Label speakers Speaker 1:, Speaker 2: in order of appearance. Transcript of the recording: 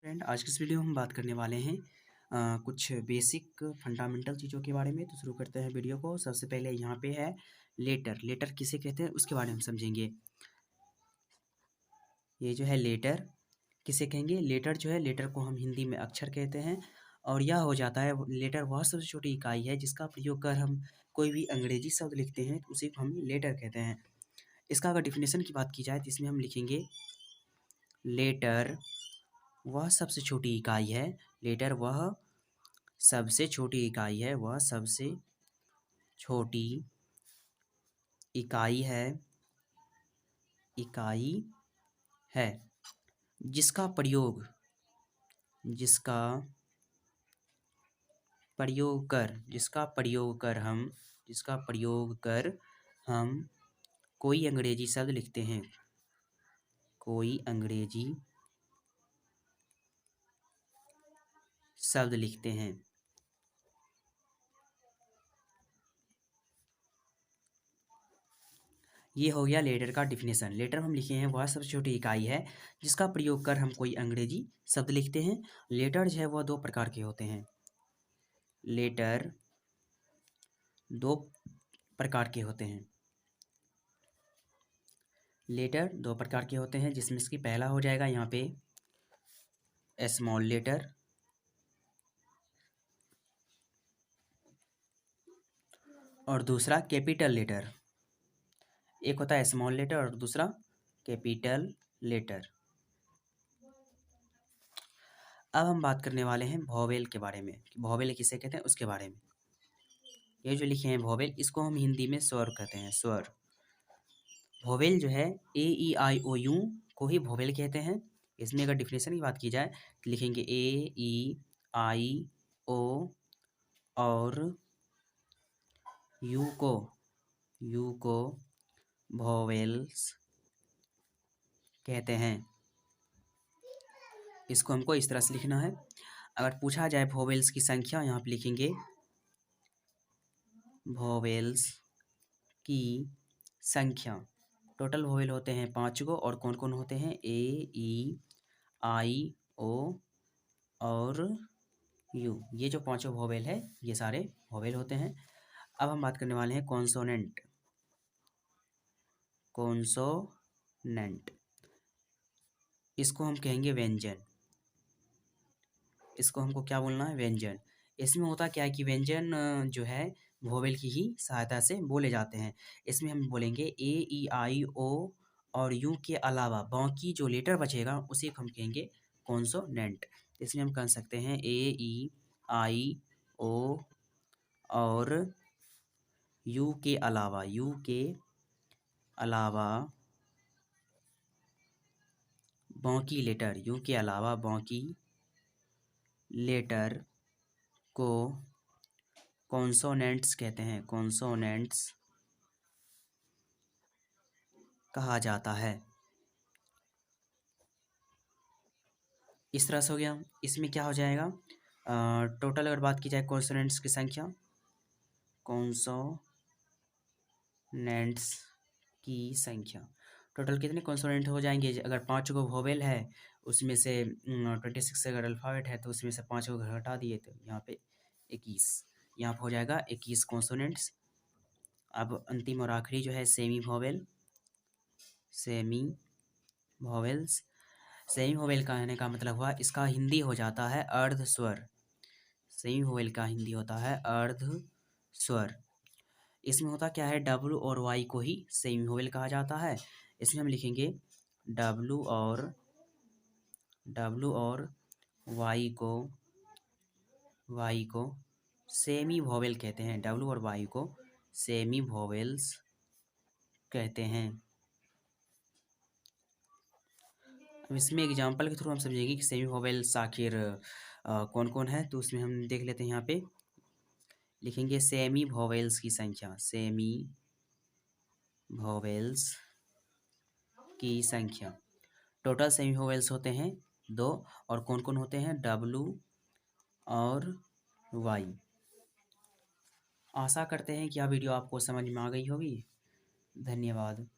Speaker 1: Friend, आज की इस वीडियो में हम बात करने वाले हैं कुछ बेसिक फंडामेंटल चीज़ों के बारे में। तो शुरू करते हैं वीडियो को। सबसे पहले यहाँ पे है लेटर। लेटर किसे कहते हैं उसके बारे में हम समझेंगे। ये जो है लेटर किसे कहेंगे। लेटर जो है, लेटर को हम हिंदी में अक्षर कहते हैं। और यह हो जाता है, लेटर वह सबसे छोटी इकाई है जिसका प्रयोग कर हम कोई भी अंग्रेजी शब्द लिखते हैं तो उसे हम लेटर कहते हैं। इसका अगर डिफिनेशन की बात की जाए तो इसमें हम लिखेंगे लेटर वह सबसे छोटी इकाई है। लेटर वह सबसे छोटी इकाई है, वह सबसे छोटी इकाई है, इकाई है जिसका प्रयोग जिसका जिसका प्रयोग कर हम कोई अंग्रेजी शब्द लिखते हैं, कोई अंग्रेजी शब्द लिखते हैं। ये हो गया लेटर का डिफिनेशन। लेटर हम लिखे हैं वह सबसे छोटी इकाई है जिसका प्रयोग कर हम कोई अंग्रेजी शब्द लिखते हैं। लेटर जो है वह दो प्रकार के होते हैं। लेटर दो प्रकार के होते हैं। लेटर दो प्रकार के होते हैं जिसमें इसकी पहला हो जाएगा यहाँ पे स्मॉल लेटर और दूसरा कैपिटल लेटर। एक होता है स्मॉल लेटर और दूसरा कैपिटल लेटर। अब हम बात करने वाले हैं वोवेल के बारे में कि वोवेल किसे कहते हैं उसके बारे में। ये जो लिखे हैं वोवेल, इसको हम हिंदी में स्वर कहते हैं, स्वर। वोवेल जो है ए ई आई ओ यू को ही वोवेल कहते हैं। इसमें अगर डिफिनेशन की बात की जाए तो लिखेंगे ए ई आई ओ और यू को वोवेल्स कहते हैं। इसको हमको इस तरह से लिखना है। अगर पूछा जाए वोवेल्स की संख्या, यहाँ पे लिखेंगे वोवेल्स की संख्या। टोटल वोवेल होते हैं 5 गो और कौन कौन होते हैं, ए ई आई ओ और यू। ये जो पांचों वोवेल है ये सारे वोवेल होते हैं। अब हम बात करने वाले हैं कॉन्सोनेंट। कॉन्सोनेंट इसको हम कहेंगे व्यंजन। इसको हमको क्या बोलना है, व्यंजन। इसमें होता क्या है कि व्यंजन जो है वोवेल की ही सहायता से बोले जाते हैं। इसमें हम बोलेंगे ए ई आई ओ और यू के अलावा बाकी जो लेटर बचेगा उसे हम कहेंगे कॉन्सोनेंट। इसमें हम कह सकते हैं ए ई आई ओ और यू के अलावा बाकी लेटर, यू के अलावा बाकी लेटर को कॉन्सोनेंट्स कहते हैं, कॉन्सोनेंट्स कहा जाता है। इस तरह से हो गया। इसमें क्या हो जाएगा, टोटल अगर बात की जाए कॉन्सोनेंट्स की संख्या, कॉन्सोनेंट्स की संख्या टोटल कितने कॉन्सोनेंट हो जाएंगे। अगर 5 गो वोवेल है उसमें से 26 अगर अल्फ़ाबेट है तो उसमें से 5 को घटा दिए तो यहाँ पे 21, यहाँ पर हो जाएगा 21 कॉन्सोनेंट्स। अब अंतिम और आखिरी जो है semi vowel, semi vowels. Semi vowel का कहने का मतलब हुआ इसका हिंदी हो जाता है अर्ध स्वर। सेमी वोवेल का हिंदी होता है अर्ध स्वर। इसमें होता क्या है, डब्लू और वाई को ही सेमी वोवेल कहा जाता है। इसमें हम लिखेंगे डब्लू और वाई को सेमी वोवेल कहते हैं। डब्लू और वाई को सेमी वोवेल्स कहते हैं। अब इसमें एग्जांपल के थ्रू हम समझेंगे कि सेमी वोवेल्स आखिर कौन कौन है। तो उसमें हम देख लेते हैं, यहाँ पे लिखेंगे सेमी वोवेल्स की संख्या, सेमी वोवेल्स की संख्या। टोटल सेमी वोवेल्स होते हैं 2 और कौन कौन होते हैं, डब्लू और वाई। आशा करते हैं कि यह वीडियो आपको समझ में आ गई होगी। धन्यवाद।